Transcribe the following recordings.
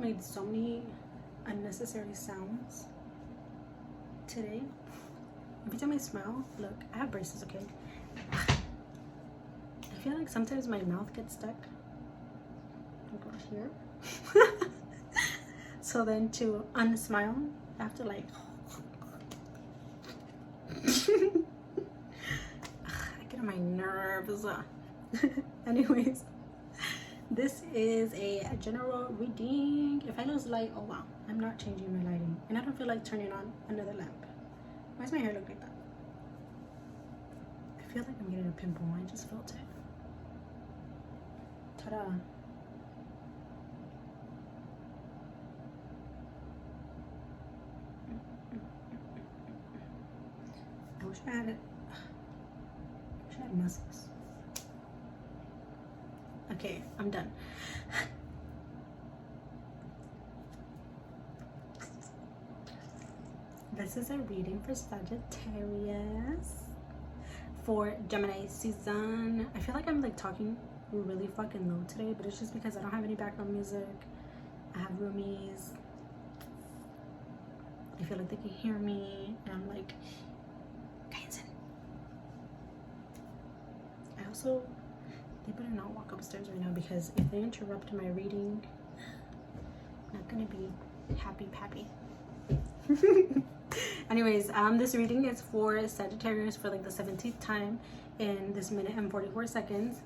made so many unnecessary sounds today. Every time I smile, look, I have braces, okay? I feel like sometimes my mouth gets stuck. Like right here. So then to unsmile, I have to like I get on my nerves. Anyways, this is a general reading. If I lose light, oh wow, I'm not changing my lighting, and I don't feel like turning on another lamp. Why does my hair look like that? I feel like I'm getting a pimple. I just felt it. Ta-da. I wish I had it. I wish I had muscles. Okay, I'm done. This is a reading for Sagittarius for Gemini season. I feel like I'm like talking really fucking low today, but it's just because I don't have any background music. I have roomies. I feel like they can hear me, and I'm like, I also, they better not walk upstairs right now, because if they interrupt my reading, I'm not gonna be happy pappy. Anyways, this reading is for Sagittarius for like the 17th time in this minute and 44 seconds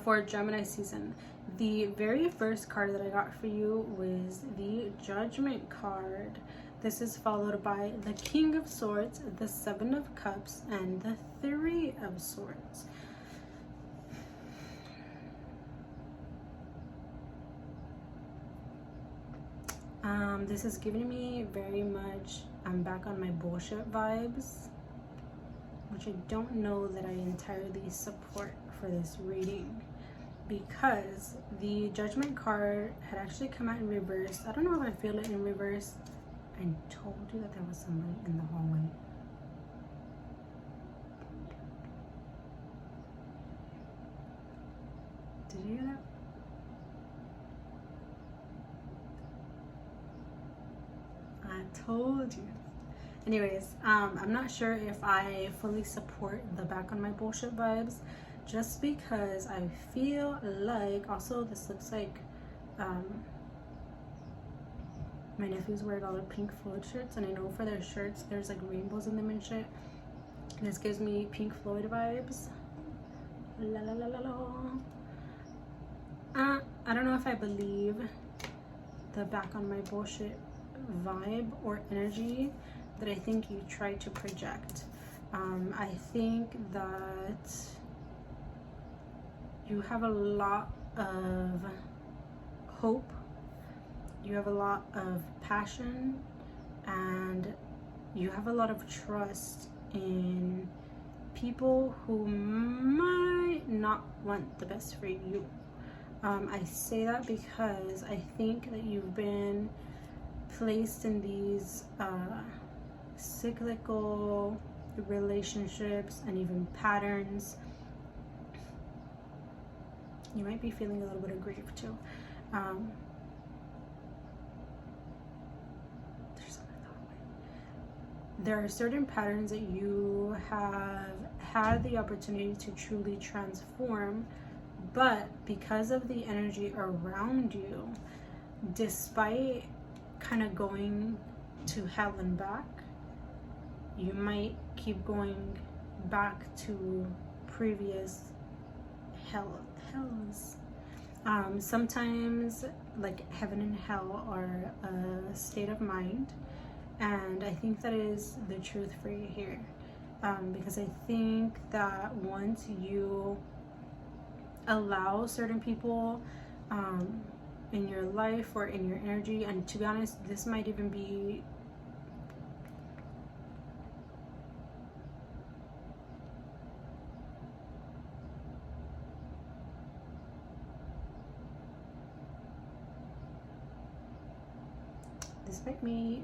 for Gemini season. The very first card that I got for you was the Judgment card. This is followed by the King of Swords, the Seven of Cups, and the Three of Swords. This is giving me very much I'm back on my bullshit vibes, which I don't know that I entirely support for this reading, because the Judgment card had actually come out in reverse. I don't know if I feel it in reverse. I told you that there was somebody in the hallway. Did you hear that? I told you. Anyways, I'm not sure if I fully support the back on my bullshit vibes, just because I feel like, also this looks like my nephew's wearing all the Pink Floyd shirts, and I know for their shirts there's like rainbows in them and shit. This gives me Pink Floyd vibes. La la la la la. I don't know if I believe the back on my bullshit vibe or energy that I think you try to project. I think that you have a lot of hope, you have a lot of passion, and you have a lot of trust in people who might not want the best for you. I say that because I think that you've been placed in these cyclical relationships and even patterns. You might be feeling a little bit of grief too. There are certain patterns that you have had the opportunity to truly transform, but because of the energy around you, despite kind of going to hell and back, you might keep going back to previous hells. Sometimes like heaven and hell are a state of mind, and I think that is the truth for you here, because I think that once you allow certain people in your life or in your energy, and to be honest, this might even be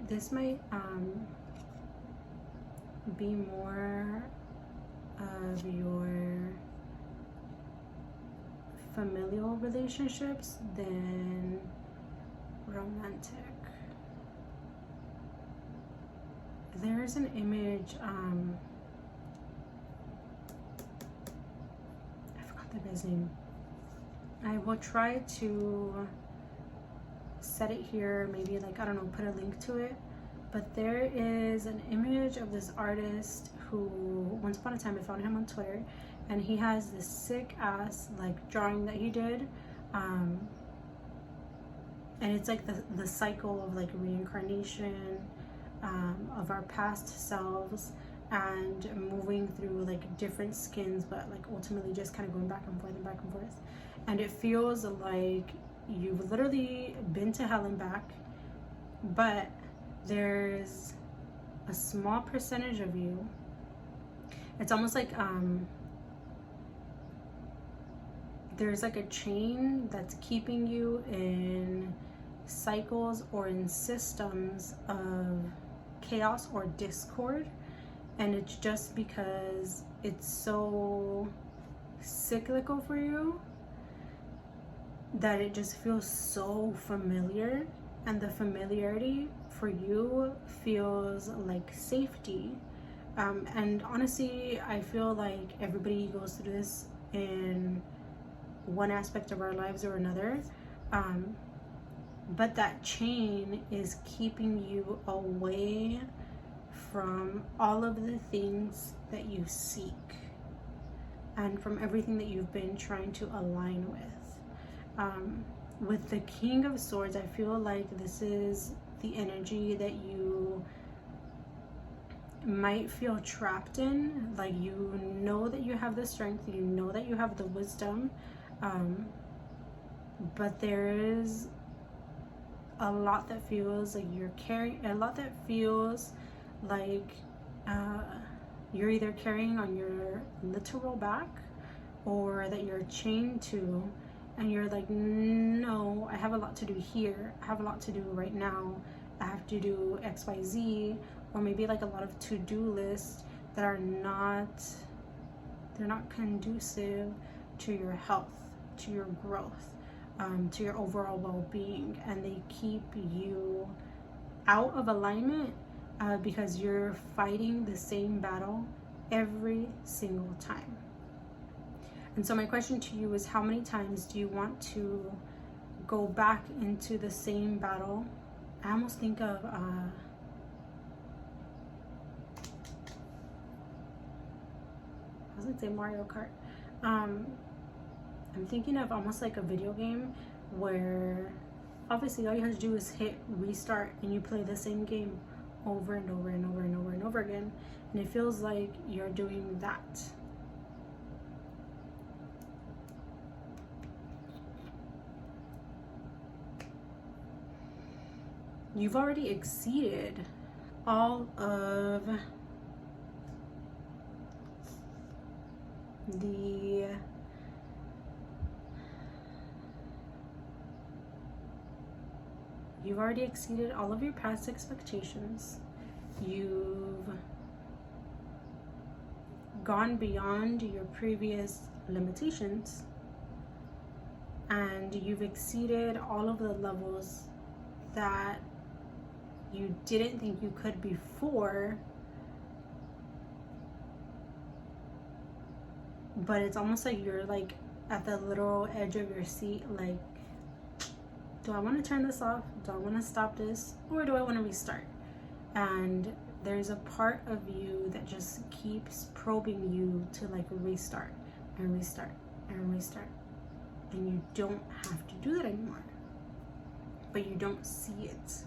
this might be more of your familial relationships than romantic. There's an image, I forgot the guy's name. I will try to set it here, maybe like, I don't know, put a link to it. But there is an image of this artist who, once upon a time, I found him on Twitter, and he has this sick ass like drawing that he did. And it's like the cycle of like reincarnation, of our past selves, and moving through like different skins, but like ultimately just kind of going back and forth and back and forth. And it feels like you've literally been to hell and back, but there's a small percentage of you. It's almost like there's like a chain that's keeping you in cycles or in systems of chaos or discord, and it's just because it's so cyclical for you that it just feels so familiar, and the familiarity for you feels like safety. And honestly, I feel like everybody goes through this in one aspect of our lives or another, but that chain is keeping you away from all of the things that you seek and from everything that you've been trying to align with. With the King of Swords, I feel like this is the energy that you might feel trapped in. Like, you know that you have the strength, you know that you have the wisdom, but there is a lot that feels like you're carrying, a lot that feels like you're either carrying on your literal back, or that you're chained to, and you're like, no, I have a lot to do here, I have a lot to do right now, I have to do XYZ, or maybe like a lot of to-do lists that are not, they're not conducive to your health, to your growth, to your overall well-being, and they keep you out of alignment because you're fighting the same battle every single time. And so my question to you is, how many times do you want to go back into the same battle? I almost think of I was gonna say Mario Kart. I'm thinking of almost like a video game where obviously all you have to do is hit restart and you play the same game over and over and over and over and over again, and it feels like you're doing that. You've already exceeded all of the you've already exceeded all of your past expectations. You've gone beyond your previous limitations, and you've exceeded all of the levels that you didn't think you could before. But it's almost like you're like at the literal edge of your seat, like, do I want to turn this off? Do I want to stop this? Or do I want to restart? And there's a part of you that just keeps probing you to like restart and restart and restart. And you don't have to do that anymore, but you don't see it.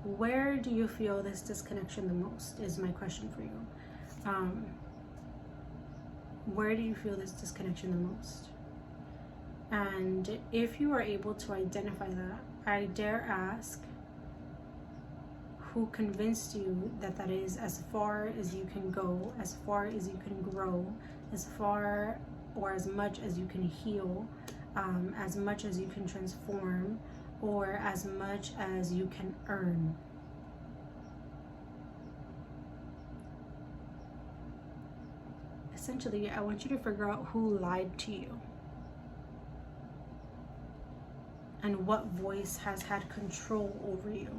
Where do you feel this disconnection the most is my question for you. Where do you feel this disconnection the most? And if you are able to identify that, I dare ask, who convinced you that that is as far as you can go, as far as you can grow, as far or as much as you can heal, as much as you can transform, or as much as you can earn? essentially, I want you to figure out who lied to you and what voice has had control over you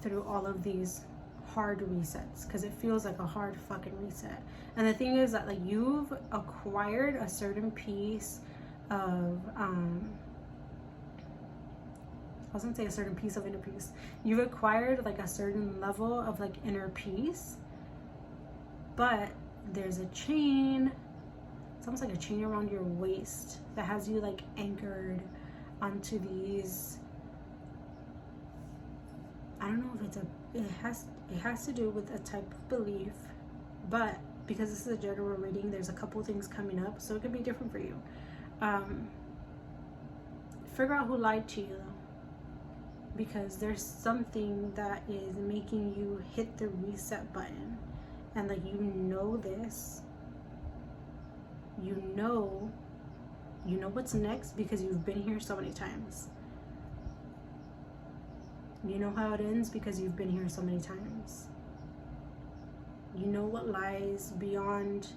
through all of these hard resets, because it feels like a hard fucking reset. And the thing is that, like, you've acquired a certain piece of I was gonna say a certain piece of inner peace. You've acquired like a certain level of like inner peace, but there's a chain. It's almost like a chain around your waist that has you like anchored onto these. I don't know if it's it has to do with a type of belief, but because this is a general reading, there's a couple things coming up, so it could be different for you. Figure out who lied to you though, because there's something that is making you hit the reset button, and like, you know this, you know what's next, because you've been here so many times. You know how it ends because you've been here so many times. You know what lies beyond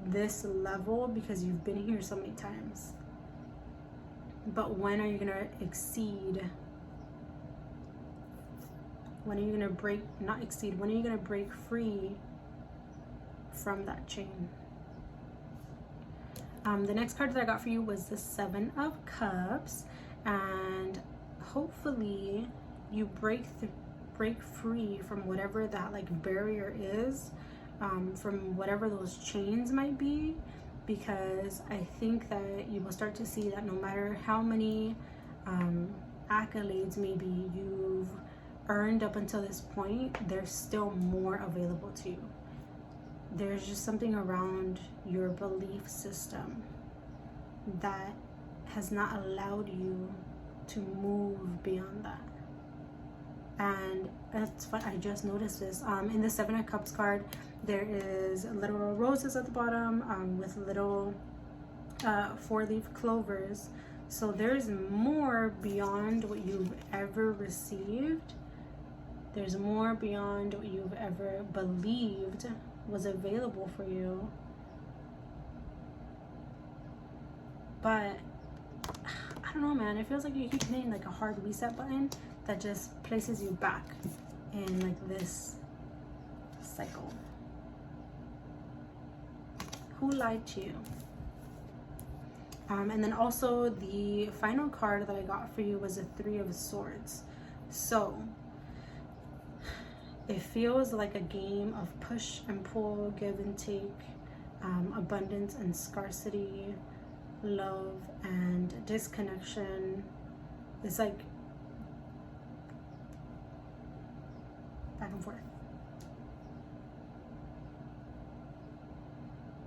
this level because you've been here so many times. But when are you gonna exceed? When are you gonna break, not exceed, when are you gonna break free from that chain? The next card that I got for you was the Seven of Cups, and hopefully you break free from whatever that like barrier is, from whatever those chains might be, because I think that you will start to see that no matter how many accolades maybe you've earned up until this point, there's still more available to you. There's just something around your belief system that has not allowed you to move beyond that. And that's fun. I just noticed this. In the Seven of Cups card, there is little roses at the bottom, with little 4-leaf clovers. So there's more beyond what you've ever received. There's more beyond what you've ever believed was available for you. But I don't know, man. It feels like you keep hitting like a hard reset button that just places you back in like this cycle. Who lied to you? And then also the final card that I got for you was the Three of Swords. So it feels like a game of push and pull, give and take, abundance and scarcity, love and disconnection. It's like back and forth.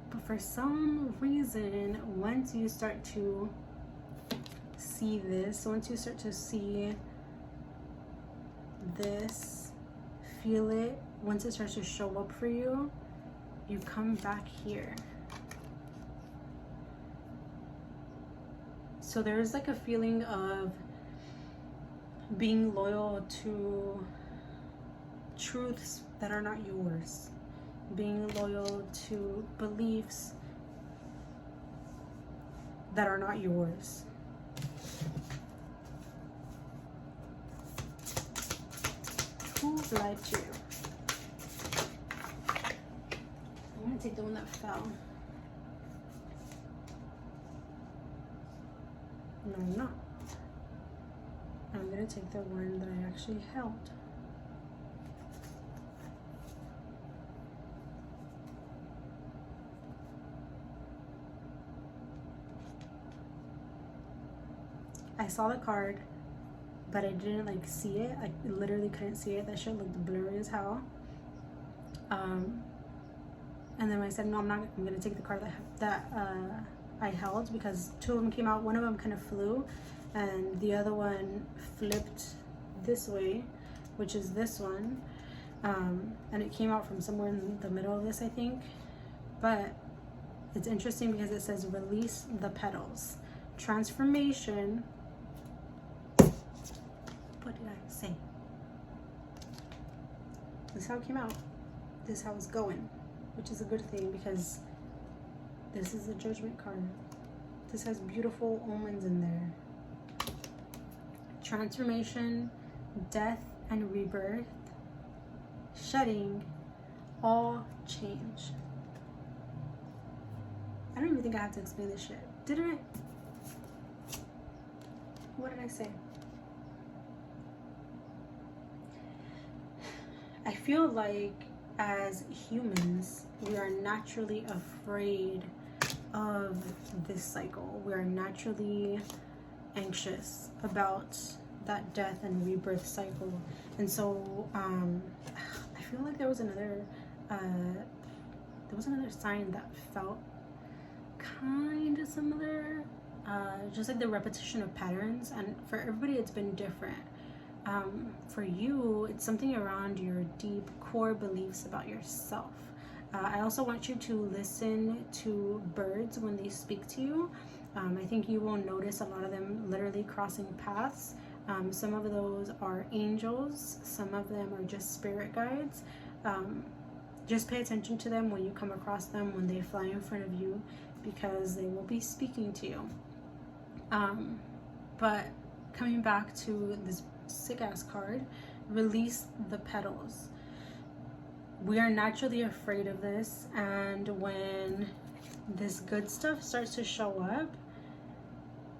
But for some reason, once you start to see this, once you start to see this, feel it, once it starts to show up for you, you come back here. So there's like a feeling of being loyal to truths that are not yours, being loyal to beliefs that are not yours. Who lied to you? I'm gonna take the one that fell. No, I'm not. I'm gonna take the one that I actually held. I saw the card, but I didn't like see it. I literally couldn't see it. That shit looked blurry as hell. And then I said, no, I'm not. I'm gonna take the card that I held, because two of them came out. One of them kind of flew, and the other one flipped this way, which is this one. And it came out from somewhere in the middle of this, I think. But it's interesting because it says release the petals, transformation. What did I say? This is how it came out. This is how it's going. which is a good thing because this is a Judgment card. This has beautiful omens in there. Transformation, death, and rebirth, shedding, all change. I don't even think I have to explain this shit. Did I? What did I say? I feel like as humans, we are naturally afraid of this cycle. We are naturally anxious about that death and rebirth cycle. And so I feel like there was another sign that felt kind of similar, just like the repetition of patterns, and for everybody it's been different. For you, it's something around your deep core beliefs about yourself. I also want you to listen to birds when they speak to you. I think you will notice a lot of them literally crossing paths. Some of those are angels, some of them are just spirit guides. Just pay attention to them when you come across them, when they fly in front of you, because they will be speaking to you. But coming back to this sick ass card, release the petals. We are naturally afraid of this, and when this good stuff starts to show up,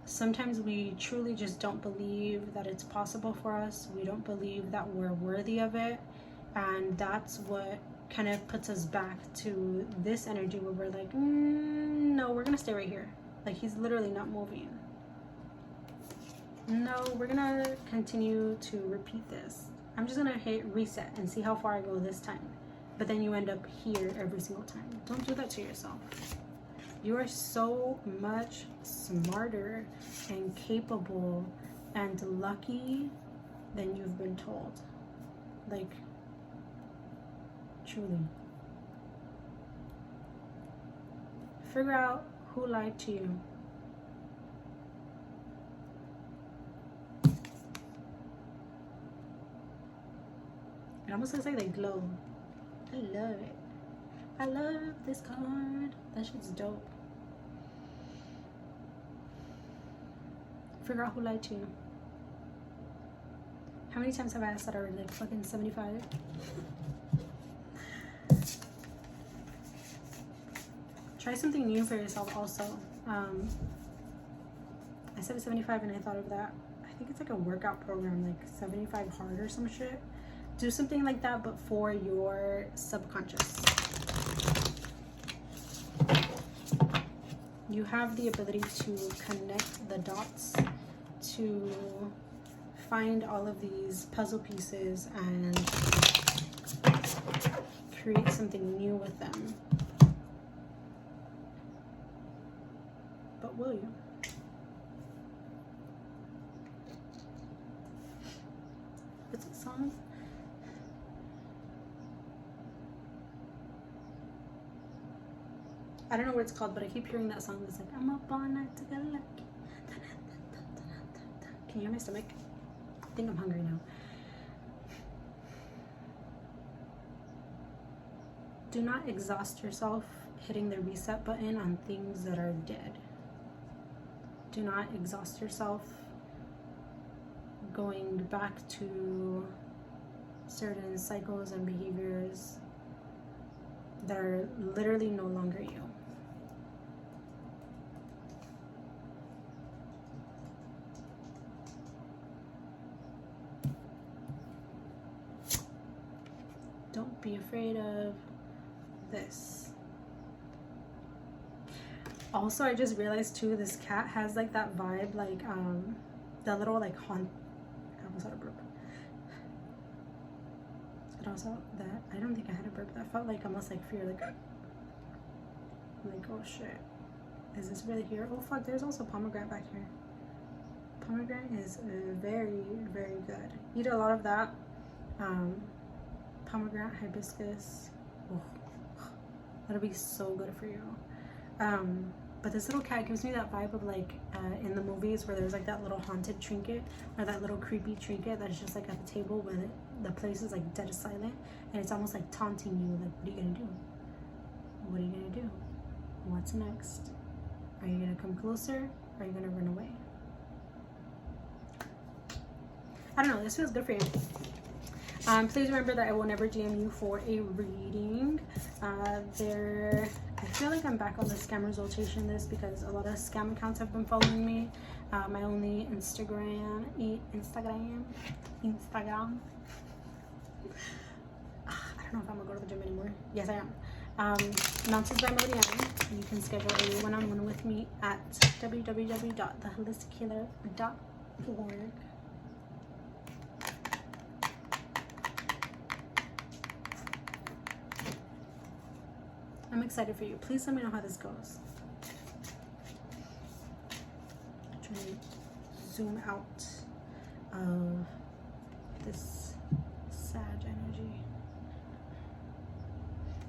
sometimes we truly just don't believe that it's possible for us. We don't believe that we're worthy of it, and that's what kind of puts us back to this energy where we're like, no, we're gonna stay right here. Like, he's literally not moving. No, we're gonna continue to repeat this. I'm just gonna hit reset and see how far I go this time. But then you end up here every single time. Don't do that to yourself. You are so much smarter and capable and lucky than you've been told. Like, truly. Figure out who lied to you. It almost looks like they glow. I love it. I love this card. That shit's dope. Figure out who lied to you. How many times have I asked that already? Like fucking 75? Try something new for yourself also. I said 75 and I thought of that. I think it's like a workout program, like 75 hard or some shit. Do something like that, but for your subconscious. You have the ability to connect the dots, to find all of these puzzle pieces and create something new with them. But will you? What's the song? I don't know what it's called, but I keep hearing that song that's like, I'm up all night to get lucky. Can you hear my stomach? I think I'm hungry now. Do not exhaust yourself hitting the reset button on things that are dead. Do not exhaust yourself going back to certain cycles and behaviors that are literally no longer you. Don't be afraid of this. Also, I just realized too, this cat has like that vibe, like that little like haunt. I almost had a burp. But also that I don't think I had a burp. That felt like almost like fear, like oh shit, is this really here? Oh fuck, there's also pomegranate back here. Pomegranate is very, very good. Eat a lot of that. Pomegranate, hibiscus. Oh, that'll be so good for you. But this little cat gives me that vibe of like in the movies where there's like that little haunted trinket or that little creepy trinket that's just like at the table where the place is like dead silent and it's almost like taunting you, like, what are you gonna do? What are you gonna do? What's next? Are you gonna come closer? Or are you gonna run away? I don't know, this feels good for you. Please remember that I will never DM you for a reading. I feel like I'm back on the scammers rotation list because a lot of scam accounts have been following me. My only Instagram. I don't know if I'm gonna go to the gym anymore. Yes, I am. Mountains by Modiane. You can schedule a one-on-one with me at www.theholisthealer.org. I'm excited for you. Please let me know how this goes. I'm trying to zoom out of this Sag energy.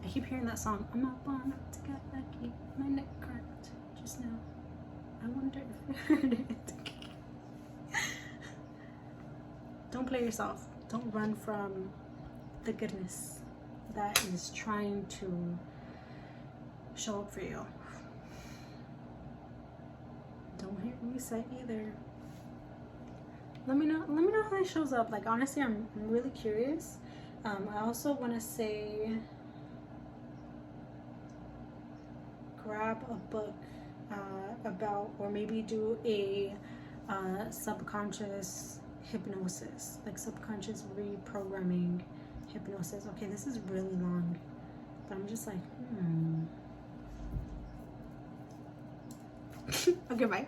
I keep hearing that song. I'm up on up to get lucky. My neck cracked just now. I wonder if you heard it. Don't play yourself. Don't run from the goodness that is trying to show up for you. Don't hear me say either. Let me know how it shows up. Like, honestly, I'm really curious. I also want to say, grab a book about, or maybe do a subconscious hypnosis, like subconscious reprogramming hypnosis. Okay, this is really long, but I'm just like, Okay, bye.